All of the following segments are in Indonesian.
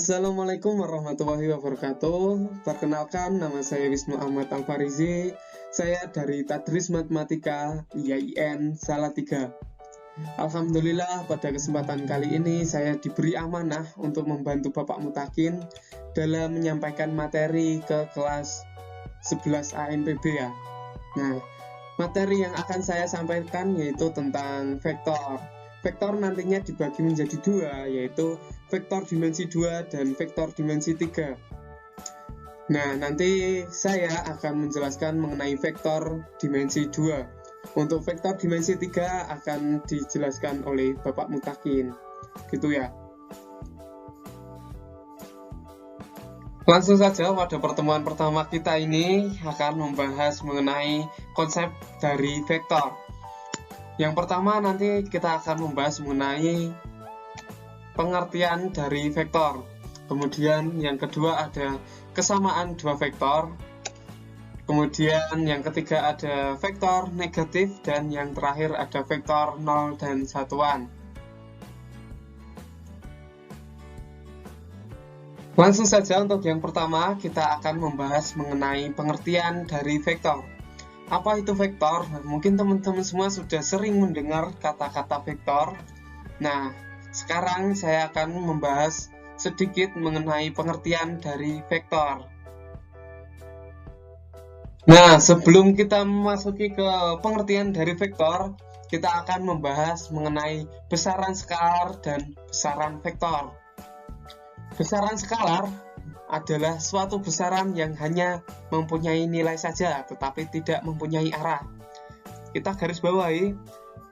Assalamualaikum warahmatullahi wabarakatuh. Perkenalkan, nama saya Wisnu Ahmad Alfarizi. Saya dari Tadris Matematika IAIN Salatiga. Alhamdulillah, pada kesempatan kali ini saya diberi amanah untuk membantu Bapak Mutakin dalam menyampaikan materi ke kelas 11 ANPB ya. Nah, materi yang akan saya sampaikan yaitu tentang vektor. Vektor nantinya dibagi menjadi dua, yaitu vektor dimensi 2 dan vektor dimensi 3. Nah, nanti saya akan menjelaskan mengenai vektor dimensi 2. Untuk vektor dimensi 3 akan dijelaskan oleh Bapak Mutakin. Gitu ya. Langsung saja pada pertemuan pertama kita ini akan membahas mengenai konsep dari vektor. Yang pertama nanti kita akan membahas mengenai pengertian dari vektor. Kemudian yang kedua ada kesamaan dua vektor. Kemudian yang ketiga ada vektor negatif dan yang terakhir ada vektor 0 dan satuan. Langsung saja untuk yang pertama kita akan membahas mengenai pengertian dari vektor. Apa itu vektor? Mungkin teman-teman semua sudah sering mendengar kata-kata vektor. Nah, sekarang saya akan membahas sedikit mengenai pengertian dari vektor. Nah, sebelum kita memasuki ke pengertian dari vektor, kita akan membahas mengenai besaran skalar dan besaran vektor. Besaran skalar adalah suatu besaran yang hanya mempunyai nilai saja, tetapi tidak mempunyai arah. Kita garis bawahi,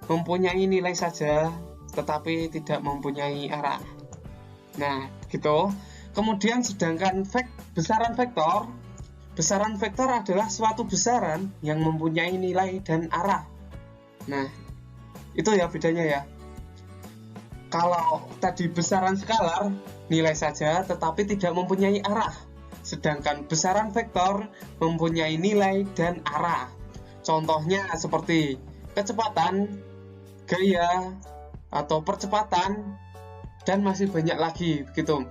mempunyai nilai saja, tetapi tidak mempunyai arah. Nah, gitu. Kemudian sedangkan besaran vektor adalah suatu besaran yang mempunyai nilai dan arah. Nah, itu ya bedanya ya. Kalau tadi besaran skalar, nilai saja tetapi tidak mempunyai arah. Sedangkan besaran vektor mempunyai nilai dan arah. Contohnya seperti kecepatan, gaya, atau percepatan, dan masih banyak lagi begitu.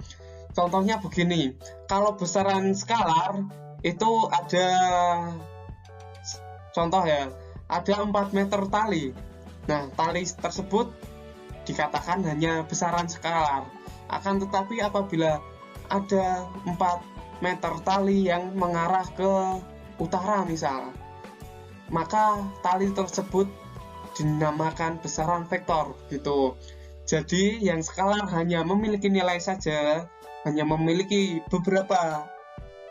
Contohnya begini, kalau besaran skalar itu ada contoh ya, ada 4 meter tali. Nah, tali tersebut dikatakan hanya besaran skalar. Akan tetapi apabila ada 4 meter tali yang mengarah ke utara misal, maka tali tersebut dinamakan besaran vektor gitu. Jadi yang skalar hanya memiliki nilai saja, hanya memiliki beberapa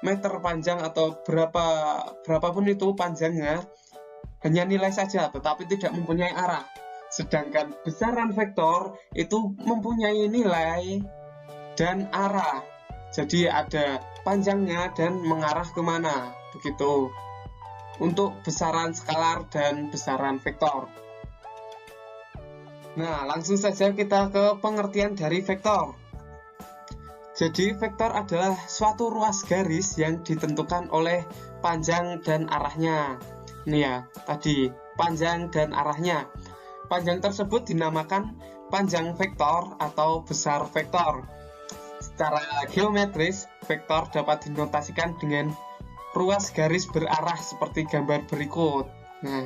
meter panjang atau berapapun itu panjangnya, hanya nilai saja tetapi tidak mempunyai arah. Sedangkan besaran vektor itu mempunyai nilai dan arah. Jadi ada panjangnya dan mengarah kemana, begitu. Untuk besaran skalar dan besaran vektor. Nah, langsung saja kita ke pengertian dari vektor. Jadi vektor adalah suatu ruas garis yang ditentukan oleh panjang dan arahnya. Ini ya, tadi panjang dan arahnya. Panjang tersebut dinamakan panjang vektor atau besar vektor. Secara geometris, vektor dapat dinotasikan dengan ruas garis berarah seperti gambar berikut. Nah,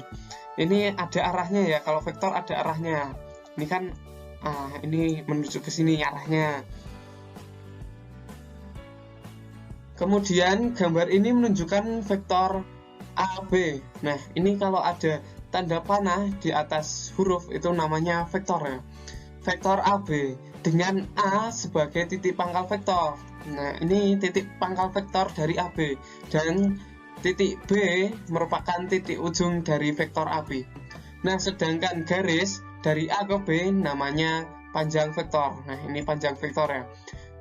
ini ada arahnya ya, kalau vektor ada arahnya. Ini kan, ini menuju ke sini arahnya. Kemudian gambar ini menunjukkan vektor AB. Nah, ini kalau ada tanda panah di atas huruf itu namanya vektor ya. Vektor AB dengan A sebagai titik pangkal vektor. Nah, ini titik pangkal vektor dari AB dan titik B merupakan titik ujung dari vektor AB. Nah, sedangkan garis dari A ke B namanya panjang vektor. Nah, ini panjang vektor ya.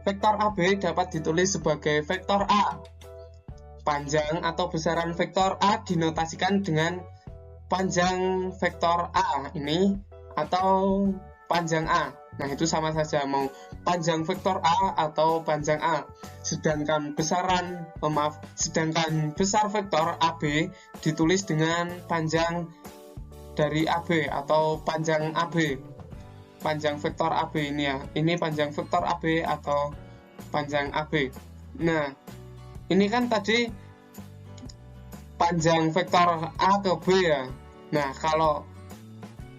Vektor AB dapat ditulis sebagai vektor A. Panjang atau besaran vektor A dinotasikan dengan panjang vektor A ini atau panjang A. Nah, itu sama saja mau panjang vektor A atau panjang A. Sedangkan besar vektor AB ditulis dengan panjang dari AB atau panjang AB. Panjang vektor AB ini ya. Ini panjang vektor AB atau panjang AB. Nah, ini kan tadi panjang vektor A ke B ya. Nah, kalau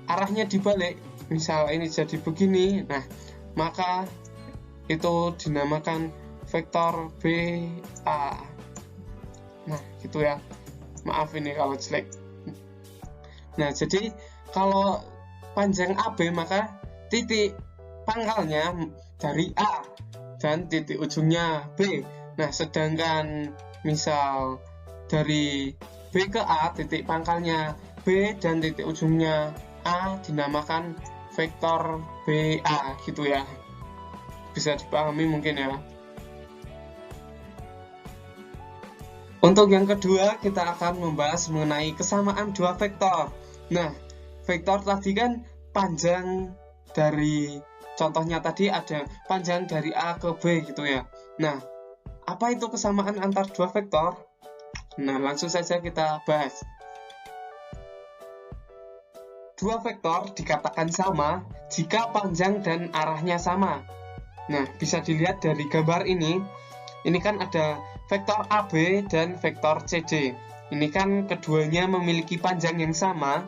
arahnya dibalik, misal ini jadi begini, nah maka itu dinamakan vektor BA. Nah, gitu ya. Maaf ini kalau jelek. Nah, jadi kalau panjang AB maka titik pangkalnya dari A dan titik ujungnya B. Nah, sedangkan misal dari B ke A, titik pangkalnya B dan titik ujungnya A dinamakan vektor BA, gitu ya. Bisa dipahami mungkin ya. Untuk yang kedua, kita akan membahas mengenai kesamaan dua vektor. Nah, vektor tadi kan panjang dari, contohnya tadi ada panjang dari A ke B gitu ya. Nah, apa itu kesamaan antar dua vektor? Nah, langsung saja kita bahas. Dua vektor dikatakan sama jika panjang dan arahnya sama. Nah, bisa dilihat dari gambar ini. Ini kan ada vektor AB dan vektor CD. Ini kan keduanya memiliki panjang yang sama.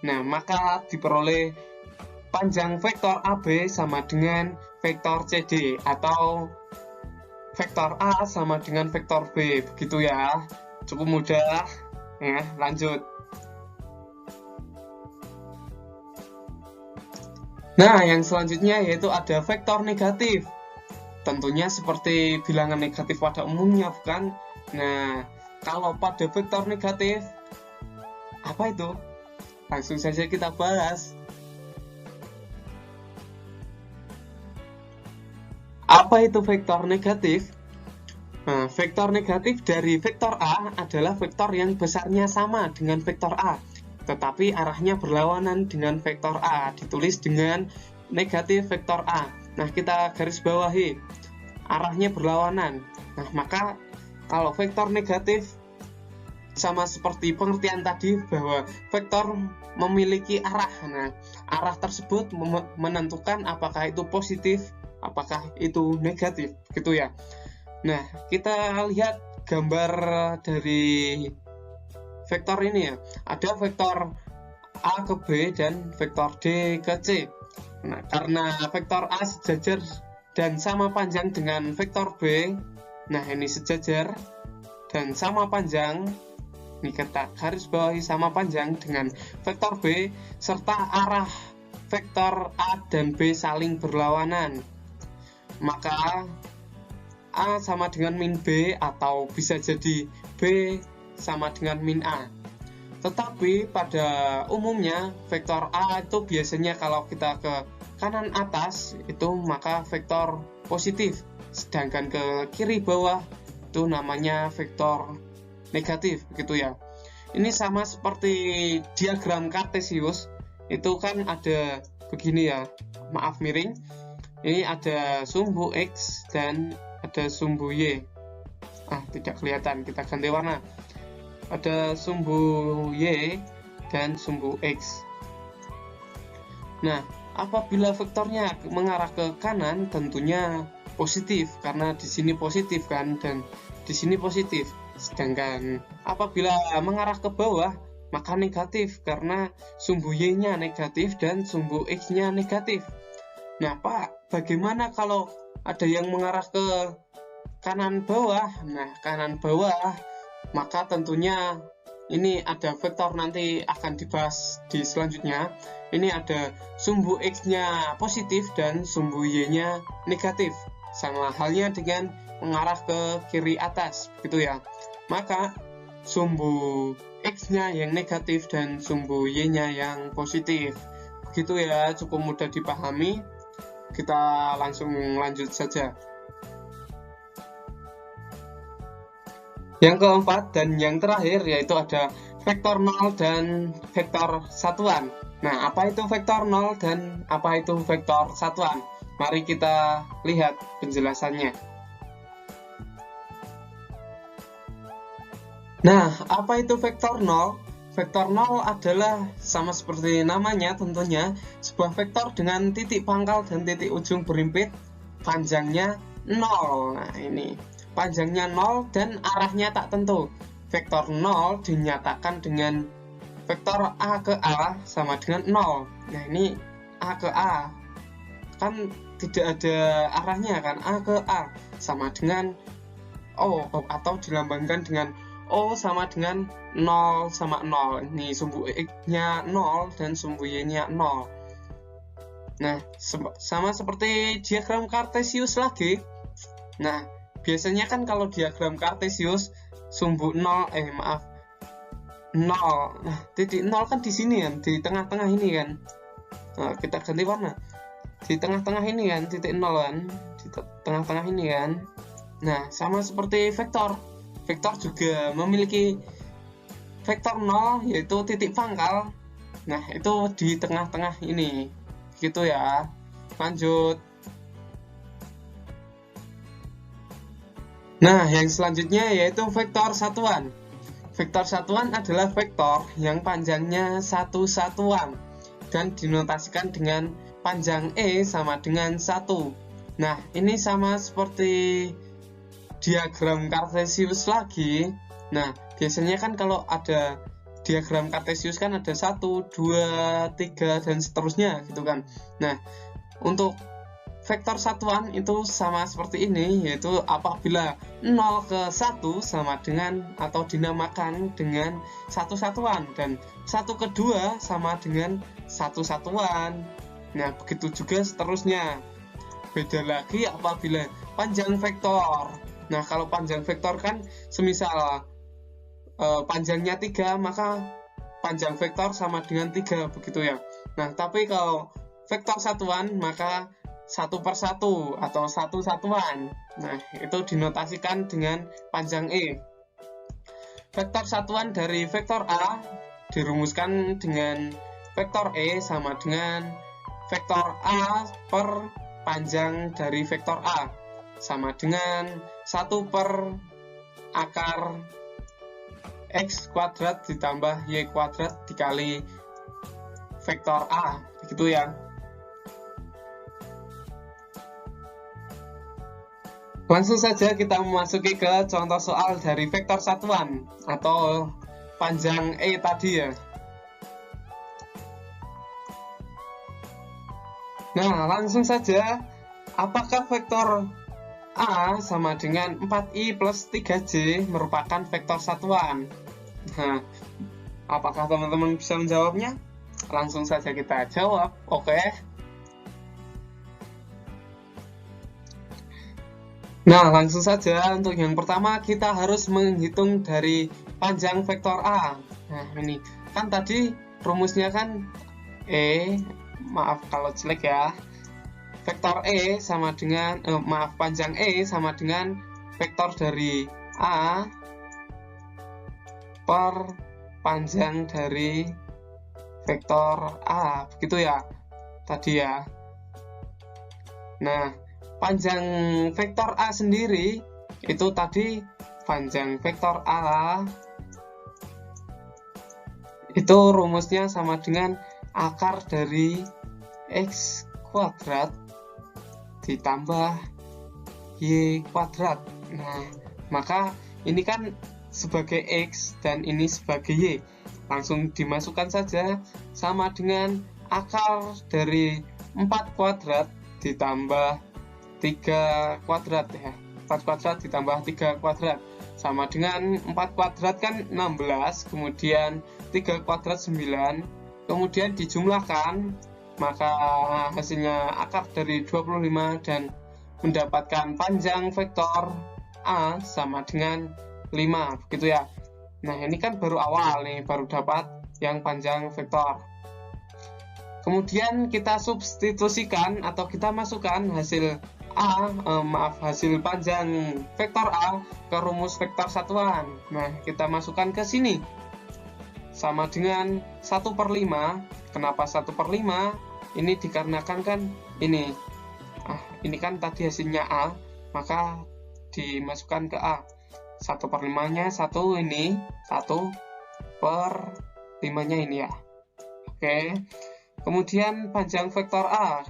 Nah, maka diperoleh panjang vektor AB sama dengan vektor CD, atau vektor A sama dengan vektor B. Begitu ya. Cukup mudah ya, lanjut. Nah, yang selanjutnya yaitu ada vektor negatif. Tentunya seperti bilangan negatif pada umumnya, bukan? Nah, kalau pada vektor negatif, apa itu? Langsung saja kita bahas. Apa itu vektor negatif? Nah, vektor negatif dari vektor A adalah vektor yang besarnya sama dengan vektor A, tetapi arahnya berlawanan dengan vektor A, ditulis dengan negatif vektor A. Nah, kita garis bawahi, arahnya berlawanan. Nah, maka kalau vektor negatif sama seperti pengertian tadi bahwa vektor memiliki arah. Nah, arah tersebut menentukan apakah itu positif, apakah itu negatif, gitu ya. Nah, kita lihat gambar dari vektor ini ya. Ada vektor A ke B dan vektor D ke C. Nah, karena vektor A sejajar dan sama panjang dengan vektor B, nah ini sejajar dan sama panjang, ini kita garis bawahi sama panjang dengan vektor B, serta arah vektor A dan B saling berlawanan. Maka A sama dengan min B, atau bisa jadi B sama dengan min A. Tetapi pada umumnya vektor A itu biasanya kalau kita ke kanan atas itu maka vektor positif, sedangkan ke kiri bawah itu namanya vektor negatif, gitu ya. Ini sama seperti diagram kartesius, itu kan ada begini ya, maaf miring. Ini ada sumbu X dan ada sumbu Y. Tidak kelihatan, kita ganti warna. Ada sumbu Y dan sumbu X. Nah, apabila vektornya mengarah ke kanan, tentunya positif, karena di sini positif kan, dan di sini positif. Sedangkan apabila mengarah ke bawah, maka negatif, karena sumbu Y-nya negatif dan sumbu X-nya negatif. Nah, Pak, bagaimana kalau ada yang mengarah ke kanan bawah? Nah, kanan bawah, maka tentunya ini ada vektor, nanti akan dibahas di selanjutnya. Ini ada sumbu X-nya positif dan sumbu Y-nya negatif. Sama halnya dengan mengarah ke kiri atas, gitu ya. Maka sumbu X-nya yang negatif dan sumbu Y-nya yang positif. Begitu ya, cukup mudah dipahami. Kita langsung lanjut saja. Yang keempat dan yang terakhir yaitu ada vektor 0 dan vektor satuan. Nah, apa itu vektor 0 dan apa itu vektor satuan? Mari kita lihat penjelasannya. Nah, apa itu vektor 0? Vektor 0 adalah sama seperti namanya tentunya, sebuah vektor dengan titik pangkal dan titik ujung berimpit, panjangnya 0. Nah, ini panjangnya 0 dan arahnya tak tentu. Vektor 0 dinyatakan dengan vektor A ke A sama dengan 0. Nah, ini A ke A. Kan tidak ada arahnya kan, A ke A sama dengan O, atau dilambangkan dengan O sama dengan 0 sama 0. Ini sumbu X-nya 0 dan sumbu Y-nya 0. Nah, sama seperti diagram Kartesius lagi. Nah, biasanya kan kalau diagram Kartesius sumbu 0 nah titik 0 kan di sini kan, di tengah-tengah ini kan. Nah, kita ganti warna. Di tengah-tengah ini kan titik 0 kan, di tengah-tengah ini kan. Nah, sama seperti vektor. Vektor juga memiliki vektor 0 yaitu titik pangkal. Nah, itu di tengah-tengah ini. Gitu ya. Lanjut. Nah, yang selanjutnya yaitu vektor satuan. Vektor satuan adalah vektor yang panjangnya satu satuan dan dinotasikan dengan panjang E sama dengan 1. Nah, ini sama seperti diagram Kartesius lagi. Nah, biasanya kan kalau ada diagram Kartesius kan ada 1, 2, 3, dan seterusnya gitu kan. Nah, untuk vektor satuan itu sama seperti ini, yaitu apabila 0 ke 1 sama dengan atau dinamakan dengan satu satuan dan 1 ke 2 sama dengan satu satuan. Nah, begitu juga seterusnya. Beda lagi apabila panjang vektor. Nah, kalau panjang vektor kan semisal panjangnya 3, maka panjang vektor sama dengan 3 begitu ya. Nah, tapi kalau vektor satuan maka 1/1 atau satu satuan. Nah, itu dinotasikan dengan panjang E. Vektor satuan dari vektor A dirumuskan dengan vektor E sama dengan vektor A per panjang dari vektor A sama dengan 1 per akar X kuadrat ditambah Y kuadrat dikali vektor A. Begitu ya. Langsung saja kita memasuki ke contoh soal dari vektor satuan atau panjang E tadi ya. Nah, langsung saja, apakah vektor A sama dengan 4i plus 3j merupakan vektor satuan? Nah, apakah teman-teman bisa menjawabnya? Langsung saja kita jawab, oke? Nah, langsung saja untuk yang pertama kita harus menghitung dari panjang vektor A. Nah, ini kan tadi rumusnya kan maaf kalau jelek ya. Vektor E sama dengan panjang E sama dengan vektor dari A per panjang dari vektor A, begitu ya tadi ya. Nah, panjang vektor A sendiri itu tadi panjang vektor A itu rumusnya sama dengan akar dari X kuadrat ditambah Y kuadrat. Nah, maka ini kan sebagai X dan ini sebagai Y. Langsung dimasukkan saja sama dengan akar dari 4 kuadrat ditambah 3 kuadrat ya. 4 kuadrat ditambah 3 kuadrat sama dengan 4 kuadrat kan 16, kemudian 3 kuadrat 9, kemudian dijumlahkan maka hasilnya akar dari 25 dan mendapatkan panjang vektor A sama dengan 5, begitu ya. Nah, ini kan baru awal nih, baru dapat yang panjang vektor. Kemudian kita substitusikan atau kita masukkan hasil hasil panjang vektor A ke rumus vektor satuan. Nah, kita masukkan ke sini sama dengan 1/5. Kenapa 1/5? Ini dikarenakan kan ini kan tadi hasilnya A, maka dimasukkan ke A. 1/5 nya 1 ini, 1/5 nya ini ya. Oke. Kemudian panjang vektor A,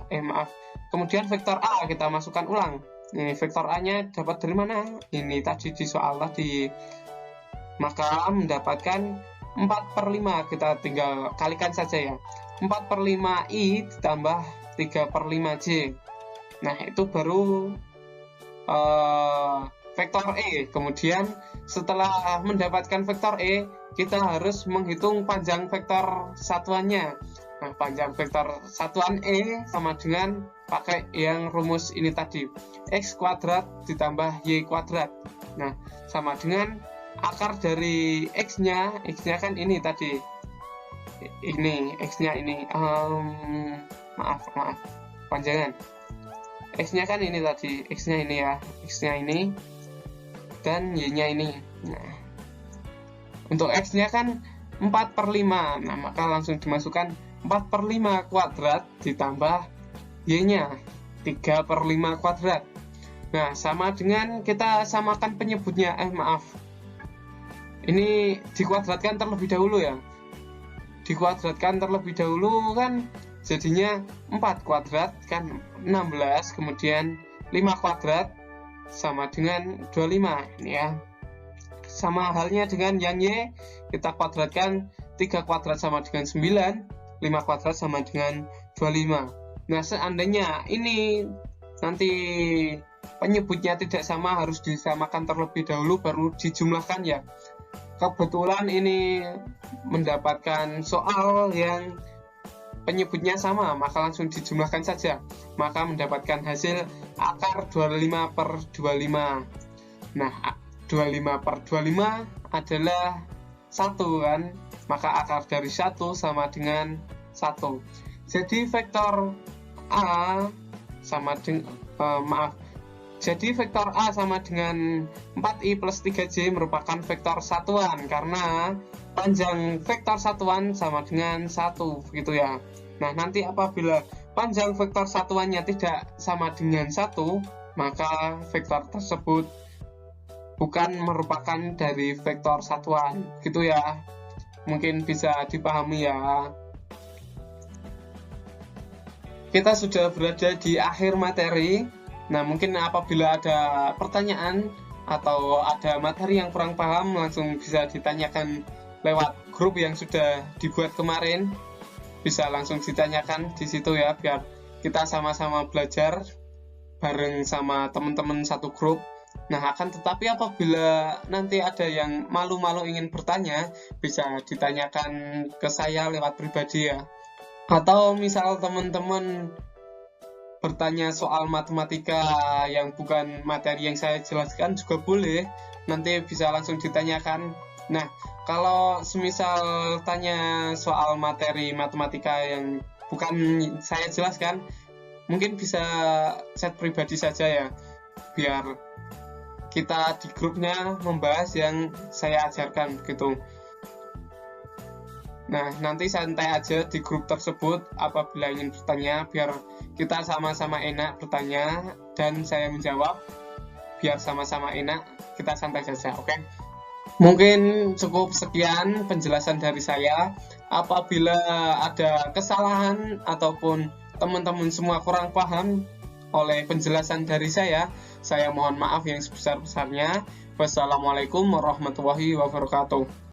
kemudian vektor A kita masukkan ulang. Ini vektor A-nya dapat dari mana? Ini tadi di soal tadi. Maka mendapatkan 4/5, kita tinggal kalikan saja ya. 4/5i ditambah 3/5j. Nah, itu baru vektor E. Kemudian setelah mendapatkan vektor E, kita harus menghitung panjang vektor satuannya. Nah, panjang vektor satuan E sama dengan pakai yang rumus ini tadi, x kuadrat ditambah y kuadrat. Nah, sama dengan akar dari x-nya kan ini tadi, ini x-nya ini, maaf panjangan, x-nya kan ini tadi, x-nya ini ya, x-nya ini dan y-nya ini. Nah, untuk x-nya kan 4/5, nah maka langsung dimasukkan 4/5 kuadrat ditambah y-nya 3/5 kuadrat. Nah, sama dengan kita samakan penyebutnya, ini dikuadratkan terlebih dahulu ya. Dikuadratkan terlebih dahulu kan jadinya 4 kuadrat kan 16, kemudian 5 kuadrat sama dengan 25 ini ya. Sama halnya dengan yang y, kita kuadratkan 3 kuadrat sama dengan 9, 5 kuadrat sama dengan 25. Nah, seandainya ini nanti penyebutnya tidak sama, harus disamakan terlebih dahulu baru dijumlahkan ya. Kebetulan ini mendapatkan soal yang penyebutnya sama, maka langsung dijumlahkan saja. Maka mendapatkan hasil akar 25/25. Nah, 25/25 adalah 1 kan, maka akar dari 1 sama dengan 1. Jadi vektor A sama dengan jadi vektor A sama dengan 4i plus 3j merupakan vektor satuan karena panjang vektor satuan sama dengan 1, begitu ya. Nah, nanti apabila panjang vektor satuannya tidak sama dengan 1, maka vektor tersebut bukan merupakan dari vektor satuan, gitu ya. Mungkin bisa dipahami ya. Kita sudah berada di akhir materi. Nah, mungkin apabila ada pertanyaan atau ada materi yang kurang paham, langsung bisa ditanyakan lewat grup yang sudah dibuat kemarin. Bisa langsung ditanyakan di situ ya, biar kita sama-sama belajar bareng sama teman-teman satu grup. Nah, akan tetapi apabila nanti ada yang malu-malu ingin bertanya, bisa ditanyakan ke saya lewat pribadi ya. Atau misal teman-teman bertanya soal matematika yang bukan materi yang saya jelaskan juga boleh, nanti bisa langsung ditanyakan. Nah, kalau semisal tanya soal materi matematika yang bukan saya jelaskan, mungkin bisa chat pribadi saja ya, biar kita di grupnya membahas yang saya ajarkan gitu. Nah, nanti santai aja di grup tersebut apabila ingin bertanya, biar kita sama-sama enak bertanya dan saya menjawab, biar sama-sama enak, kita santai saja, oke? Mungkin cukup sekian penjelasan dari saya. Apabila ada kesalahan ataupun teman-teman semua kurang paham oleh penjelasan dari saya mohon maaf yang sebesar-besarnya. Wassalamualaikum warahmatullahi wabarakatuh.